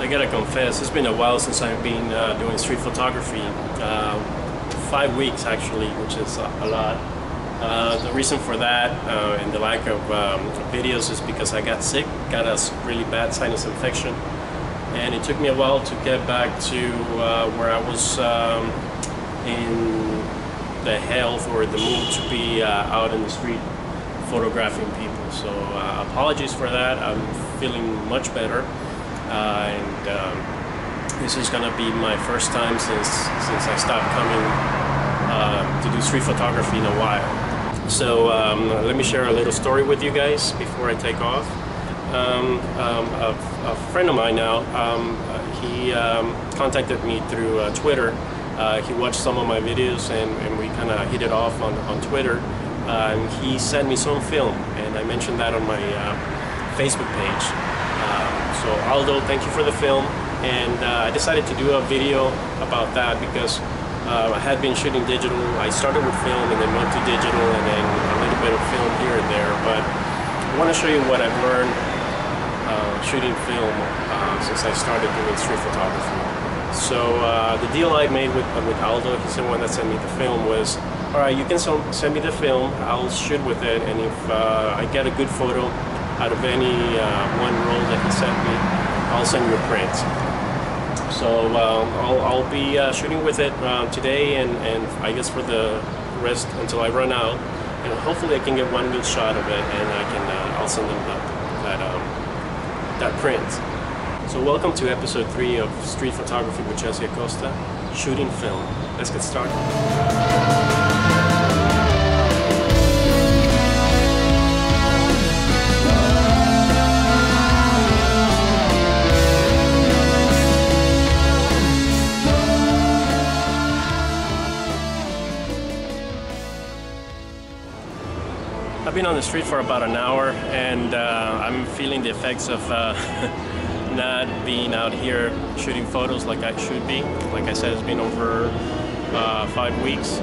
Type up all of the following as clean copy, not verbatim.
gotta confess, it's been a while since I've been doing street photography. 5 weeks actually, which is a lot. The reason for that and the lack of videos is because I got sick, got a really bad sinus infection, and it took me a while to get back to where I was in the health or the mood to be out in the street photographing people. So apologies for that. I'm feeling much better, and this is gonna be my first time since I stopped coming to do street photography in a while. So let me share a little story with you guys before I take off. A friend of mine now, he contacted me through Twitter. He watched some of my videos and we kind of hit it off on Twitter. He sent me some film, and I mentioned that on my Facebook page. So Aldo, thank you for the film, and I decided to do a video about that because I had been shooting digital. I started with film and then went to digital and then a little bit of film here and there, but I want to show you what I've learned shooting film since I started doing street photography. So the deal I made with Aldo, he's the one that sent me the film, was, all right, you can send me the film, I'll shoot with it, and if I get a good photo out of any one roll that he sent me, I'll send you a print. So I'll be shooting with it today and I guess for the rest until I run out, and hopefully I can get one good shot of it, and I'll send them that print. So welcome to episode 3 of Street Photography with Acosta, shooting film. Let's get started. I've been on the street for about an hour, and I'm feeling the effects of not being out here shooting photos like I should be. Like I said, it's been over 5 weeks.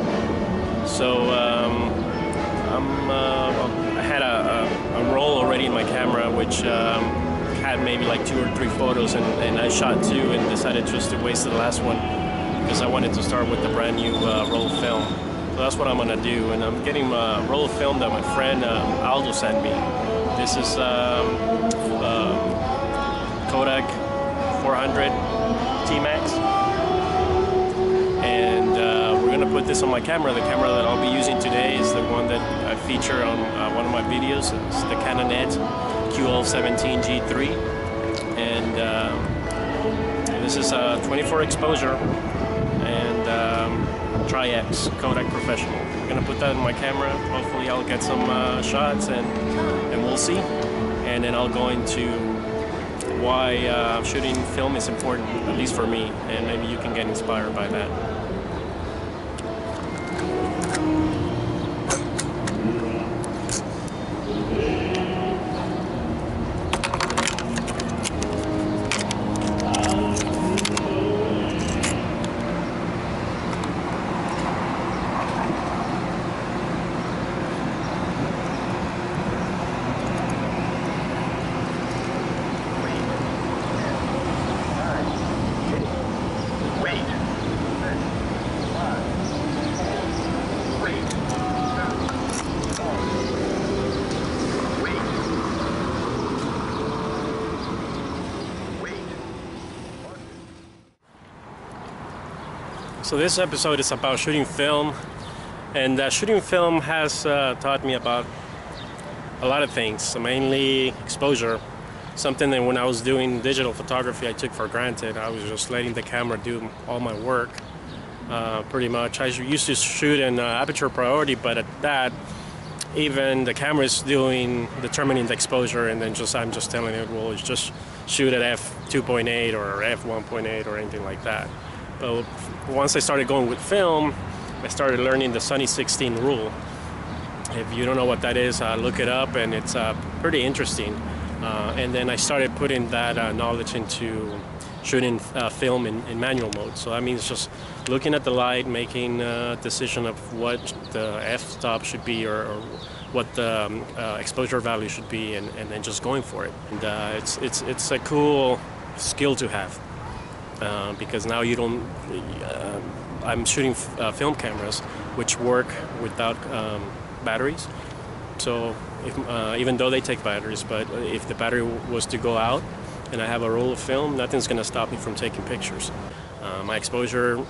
So I had a roll already in my camera which had maybe like 2 or 3 photos, and I shot 2 and decided just to waste the last one because I wanted to start with the brand new roll of film. So that's what I'm gonna do, and I'm getting a roll of film that my friend Aldo sent me. This is Kodak 400 T-Max, and we're gonna put this on my camera. The camera that I'll be using today is the one that I feature on one of my videos. It's the Canon QL17 G3, and this is a 24 exposure and Tri-X Kodak Professional. I'm gonna put that in my camera. Hopefully I'll get some shots, and we'll see. And then I'll go into why shooting film is important, at least for me, and maybe you can get inspired by that. So this episode is about shooting film, and shooting film has taught me about a lot of things, mainly exposure, something that when I was doing digital photography I took for granted. I was just letting the camera do all my work, pretty much. I used to shoot in aperture priority, but at that, even the camera is determining the exposure, and then I'm just telling it, well, it's just shoot at f2.8 or f1.8 or anything like that. But once I started going with film, I started learning the Sunny 16 rule. If you don't know what that is, look it up, and it's pretty interesting. And then I started putting that knowledge into shooting film in manual mode. So that means just looking at the light, making a decision of what the f-stop should be, or what the exposure value should be, and then just going for it. And it's a cool skill to have, because now you don't. I'm shooting film cameras which work without batteries. So even though they take batteries, but if the battery was to go out and I have a roll of film, nothing's going to stop me from taking pictures. My exposure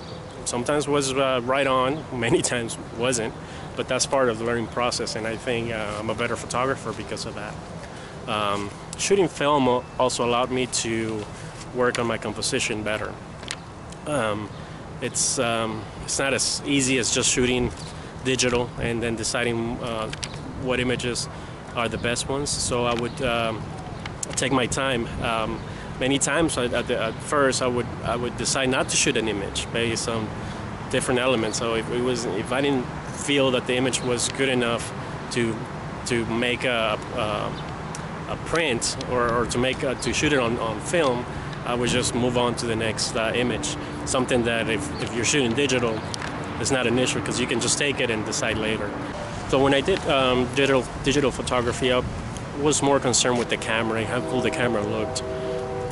sometimes was right on, many times wasn't, but that's part of the learning process, and I think I'm a better photographer because of that. Shooting film also allowed me to work on my composition better. It's not as easy as just shooting digital and then deciding what images are the best ones. So I would take my time. Many times at first I would decide not to shoot an image based on different elements. So if I didn't feel that the image was good enough to make a print or to shoot it on film, I would just move on to the next image. Something that if you're shooting digital, it's not an issue because you can just take it and decide later. So when I did digital photography, I was more concerned with the camera and how cool the camera looked.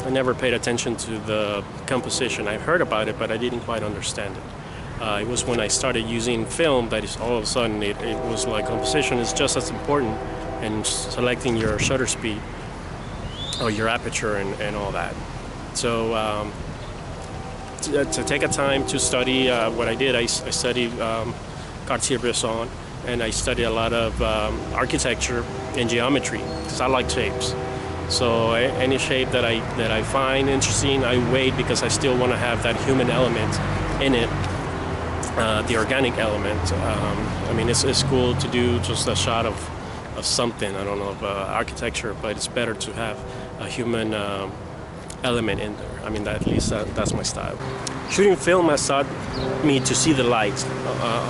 I never paid attention to the composition. I heard about it, but I didn't quite understand it. It was when I started using film that all of a sudden it was like composition is just as important, and selecting your shutter speed or your aperture and all that. So to take a time to study what I did, I studied Cartier-Bresson, and I studied a lot of architecture and geometry because I like shapes. So any shape that I find interesting, I wait because I still want to have that human element in it, the organic element. I mean, it's cool to do just a shot of something, I don't know, of architecture, but it's better to have a human element in there. I mean, at least that's my style. Shooting film has taught me to see the light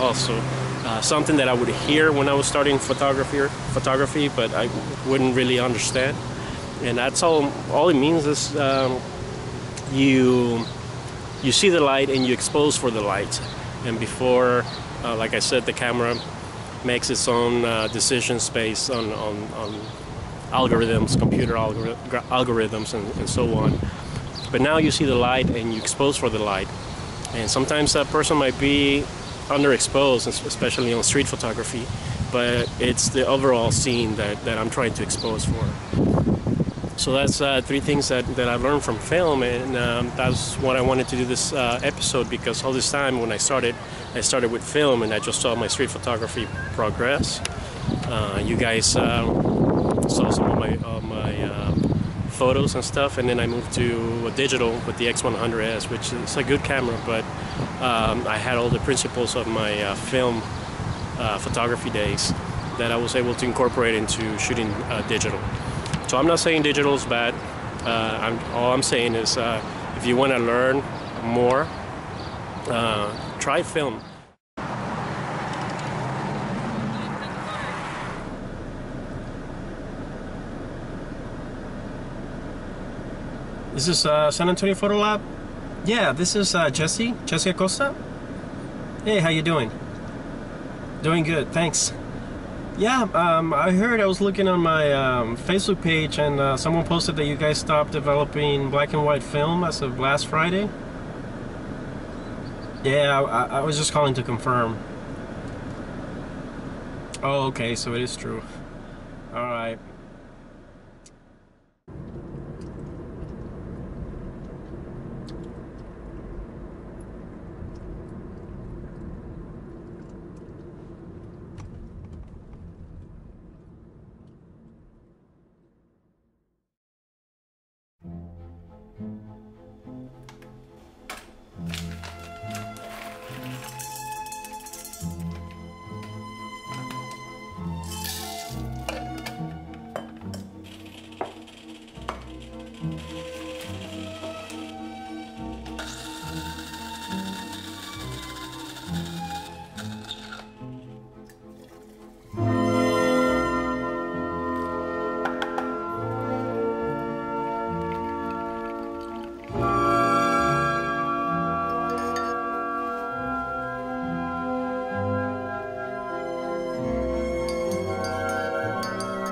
also. Something that I would hear when I was starting photography, but I wouldn't really understand. And that's all it means is you see the light and you expose for the light. And before, like I said, the camera makes its own decisions based on algorithms, computer algorithms, and so on. But now you see the light and you expose for the light. And sometimes that person might be underexposed, especially on street photography, but it's the overall scene that I'm trying to expose for. So that's three things that I've learned from film, and that's what I wanted to do this episode, because all this time when I started with film, and I just saw my street photography progress. You guys saw some of my photos and stuff, and then I moved to digital with the X100S, which is a good camera, but I had all the principles of my film photography days that I was able to incorporate into shooting digital. So I'm not saying digital is bad. All I'm saying is if you want to learn more, try film. This is San Antonio Photo Lab. Yeah, this is Jesse Acosta. Hey, how you doing? Doing good, thanks. Yeah, I heard, I was looking on my Facebook page, and someone posted that you guys stopped developing black and white film as of last Friday. Yeah, I was just calling to confirm. Oh, okay, so it is true. All right.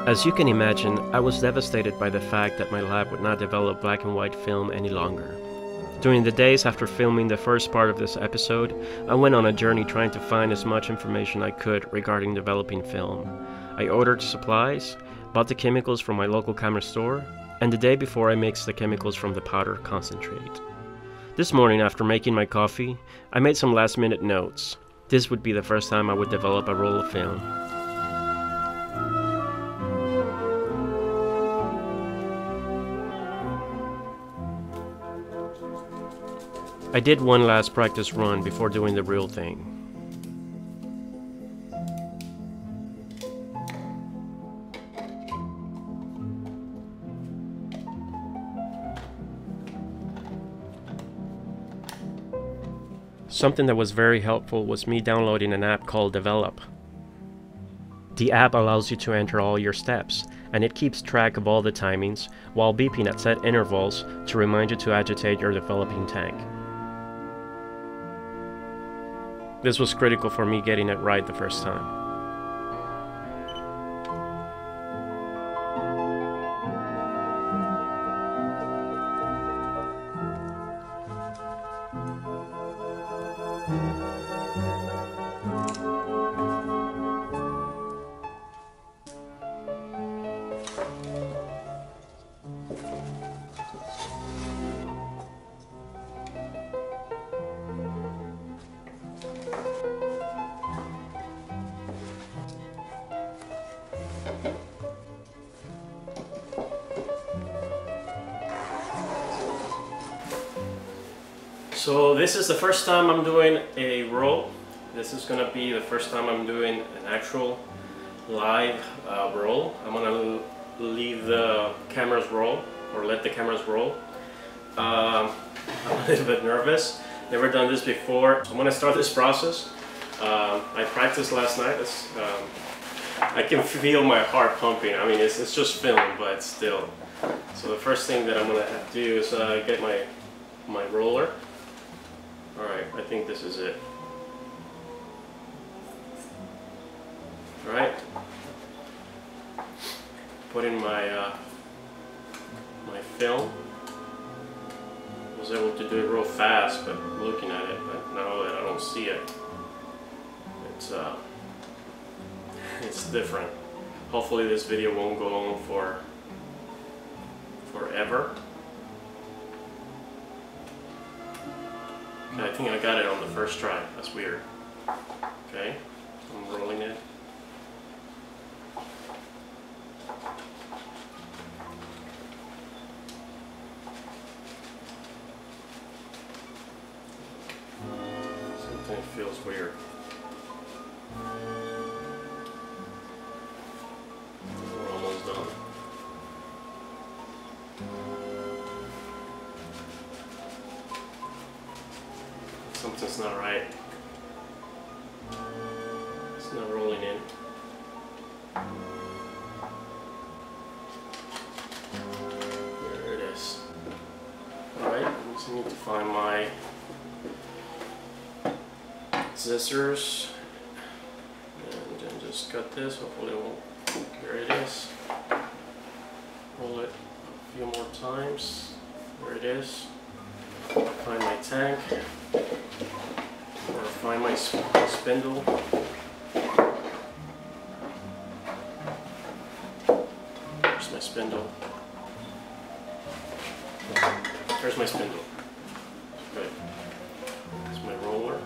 As you can imagine, I was devastated by the fact that my lab would not develop black and white film any longer. During the days after filming the first part of this episode, I went on a journey trying to find as much information I could regarding developing film. I ordered supplies, bought the chemicals from my local camera store, and the day before I mixed the chemicals from the powder concentrate. This morning, after making my coffee, I made some last-minute notes. This would be the first time I would develop a roll of film. I did one last practice run before doing the real thing. Something that was very helpful was me downloading an app called Develop. The app allows you to enter all your steps, and it keeps track of all the timings while beeping at set intervals to remind you to agitate your developing tank. This was critical for me getting it right the first time. So this is the first time I'm doing a roll. This is gonna be the first time I'm doing an actual live roll. I'm gonna leave the cameras roll, or let the cameras roll. I'm a little bit nervous. Never done this before. So I'm gonna start this process. I practiced last night. I can feel my heart pumping. I mean, it's just film, but still. So the first thing that I'm gonna have to do is get my roller. Alright, I think this is it. Alright. Put in my my film. I was able to do it real fast, but looking at it, but now that I don't see it, it's different. Hopefully this video won't go on for forever. I think I got it on the first try. That's weird. Okay, I'm rolling it. Something feels weird. We're almost done. Something's not right. It's not rolling in. There it is. Alright, I just need to find my scissors and then just cut this. Hopefully it won't. There it is. Roll it a few more times. There it is. Find my tank. Or find my spindle. Where's my spindle? Where's my spindle? Right. There's my roller.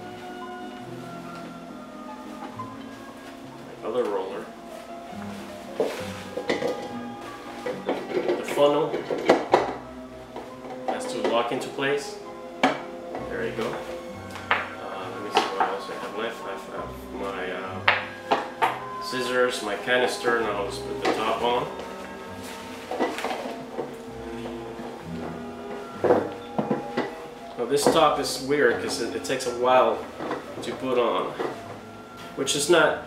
My other roller. The funnel has to lock into place. There you go. Let me see what else I have left. I have my scissors, my canister, and I'll just put the top on. Now this top is weird because it takes a while to put on, which is not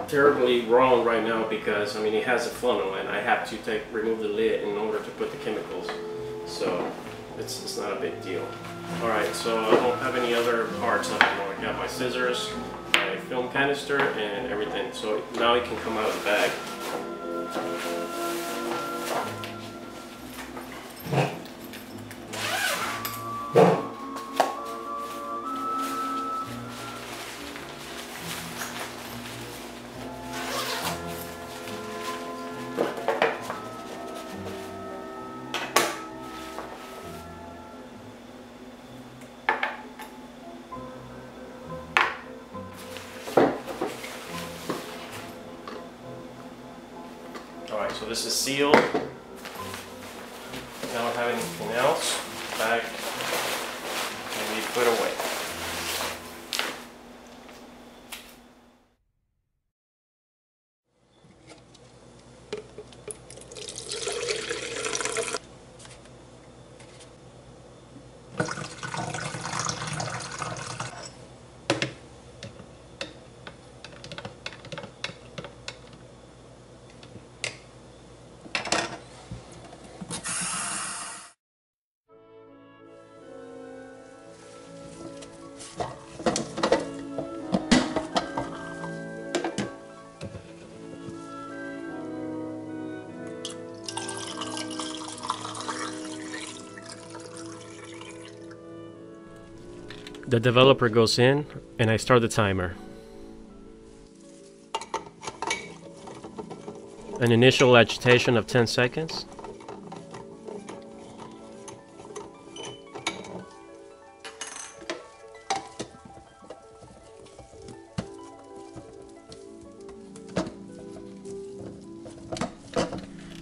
terribly wrong right now because I mean it has a funnel and I have to remove the lid in order to put the chemicals, so it's not a big deal. Alright, so I don't have any other parts up anymore. I got my scissors, my film canister and everything. So now it can come out of the bag. Alright, so this is sealed. I don't have anything else. Bag can be put away. The developer goes in and I start the timer. An initial agitation of 10 seconds.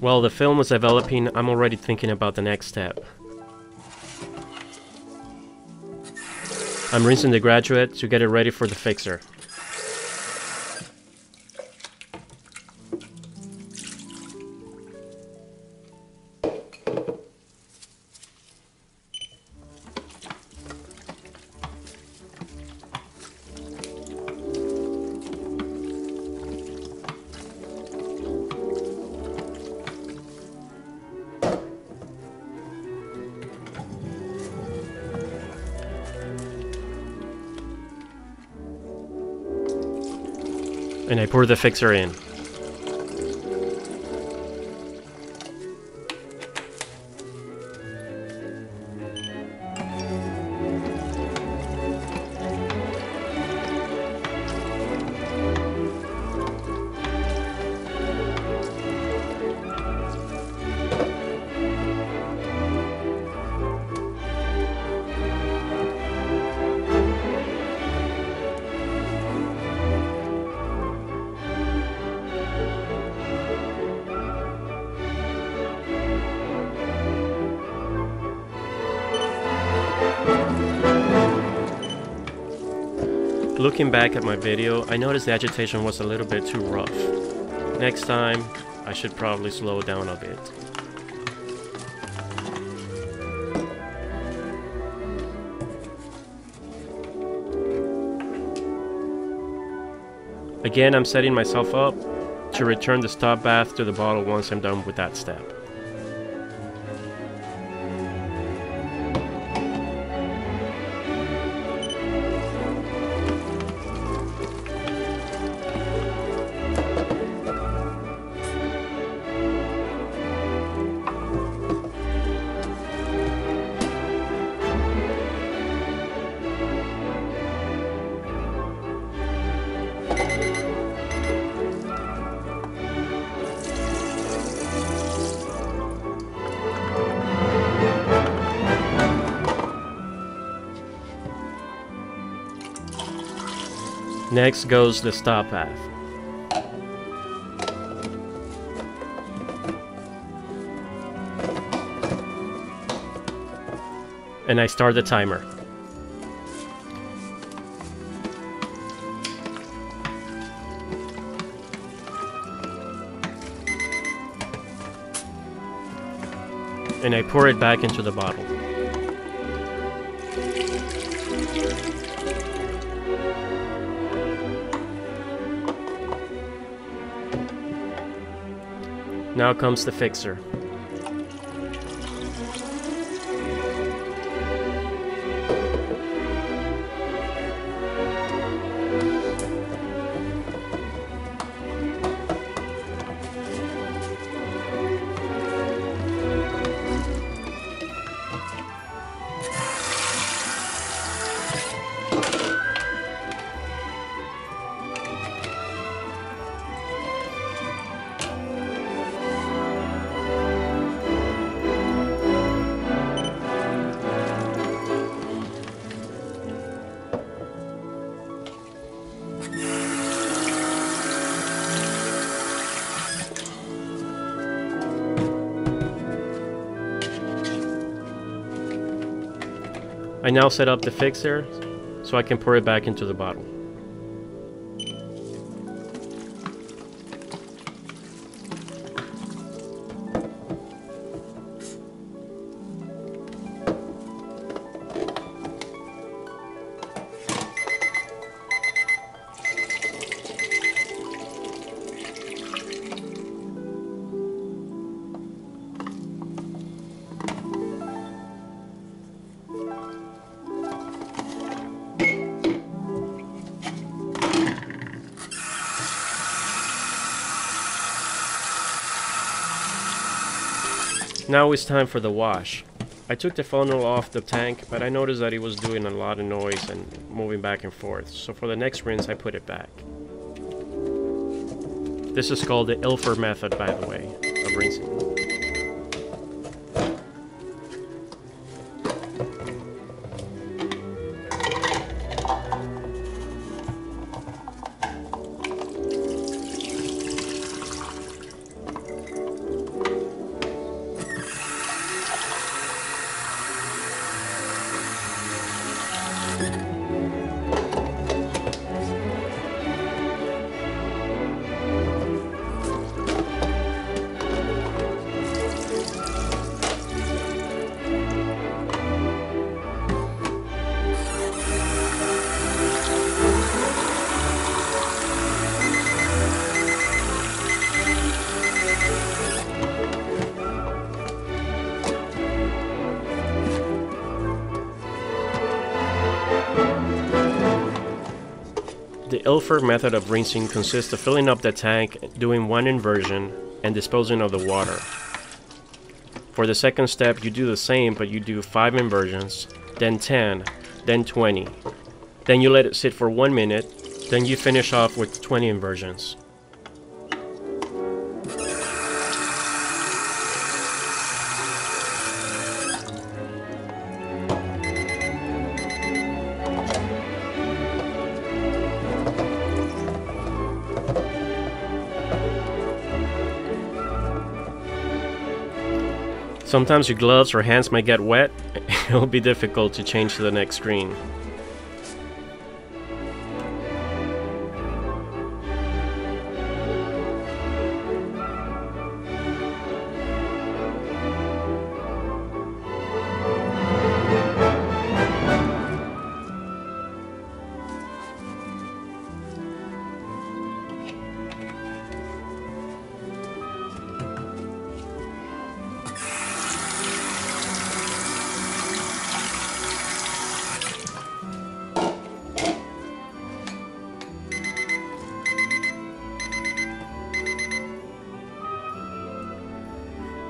While the film is developing, I'm already thinking about the next step. I'm rinsing the graduate to get it ready for the fixer. And I pour the fixer in. Looking back at my video, I noticed the agitation was a little bit too rough. Next time, I should probably slow it down a bit. Again, I'm setting myself up to return the stop bath to the bottle once I'm done with that step. Next goes the stop bath. And I start the timer. And I pour it back into the bottle. Now comes the fixer. I now set up the fixer so I can pour it back into the bottle. Now it's time for the wash. I took the funnel off the tank, but I noticed that it was doing a lot of noise and moving back and forth. So for the next rinse, I put it back. This is called the Ilford method, by the way, of rinsing. The Ilford method of rinsing consists of filling up the tank, doing one inversion, and disposing of the water. For the second step, you do the same, but you do 5 inversions, then 10, then 20. Then you let it sit for 1 minute, then you finish off with 20 inversions. Sometimes your gloves or hands might get wet. It will be difficult to change to the next screen.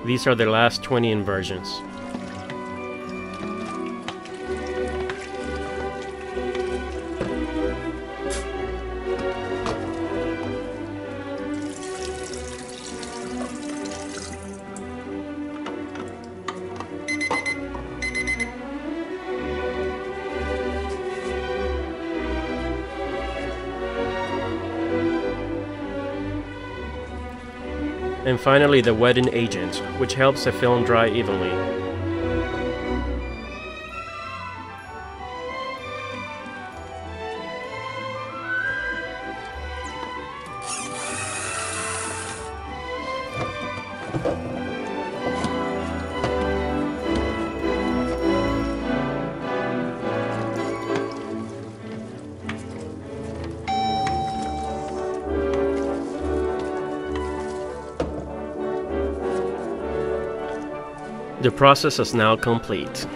These are the last 20 inversions. And finally, the wetting agent, which helps the film dry evenly. The process is now complete.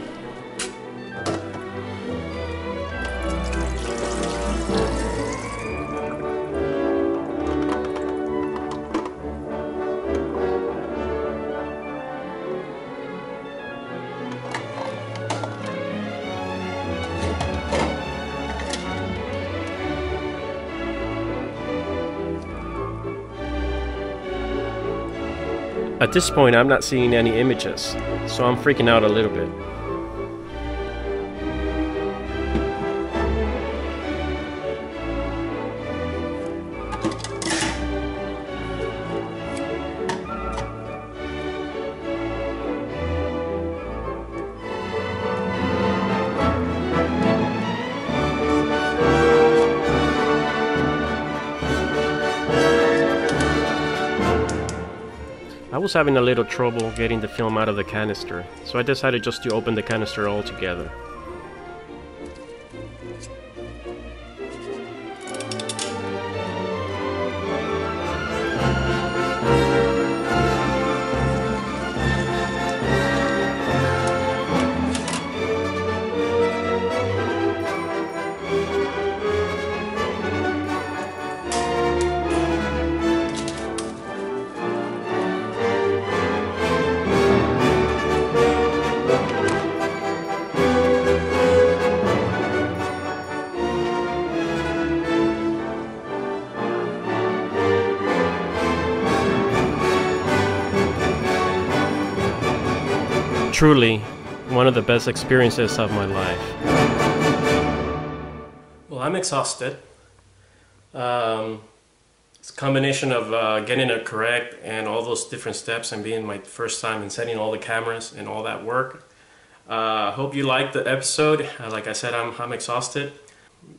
At this point, I'm not seeing any images, so I'm freaking out a little bit. I was having a little trouble getting the film out of the canister, so I decided just to open the canister altogether. Truly, one of the best experiences of my life. Well, I'm exhausted. It's a combination of getting it correct and all those different steps and being my first time and setting all the cameras and all that work. Hope you liked the episode. Like I said, I'm exhausted.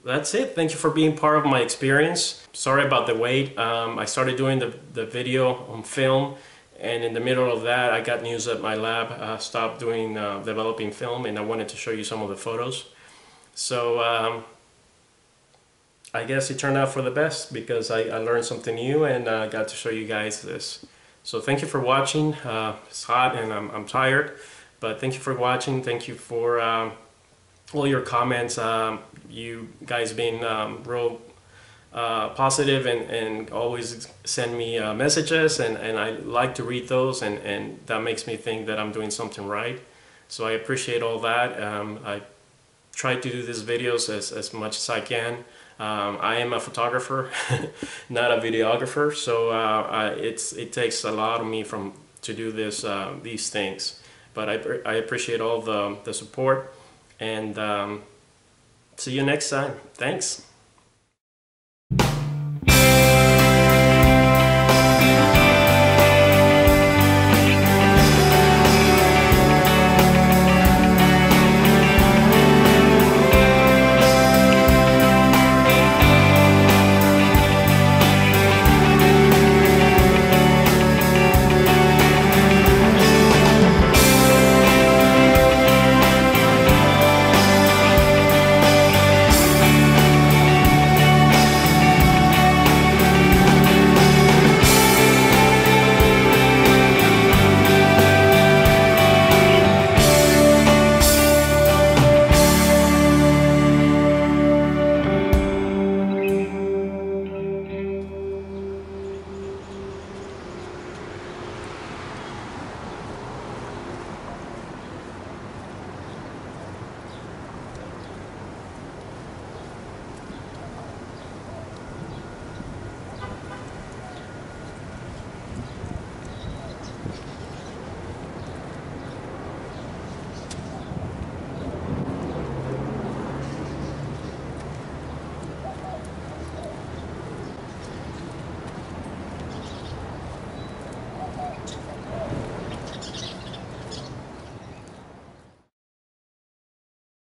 That's it. Thank you for being part of my experience. Sorry about the wait. I started doing the video on film, and in the middle of that I got news that my lab stopped doing developing film, and I wanted to show you some of the photos. So I guess it turned out for the best because I learned something new and got to show you guys this. So thank you for watching. It's hot and I'm tired, but thank you for watching. Thank you for all your comments. You guys being real positive and always send me messages, and I like to read those, and that makes me think that I'm doing something right. So I appreciate all that. I try to do these videos as much as I can. I am a photographer, not a videographer, so it takes a lot of me to do these things. But I appreciate all the support, and see you next time. Thanks.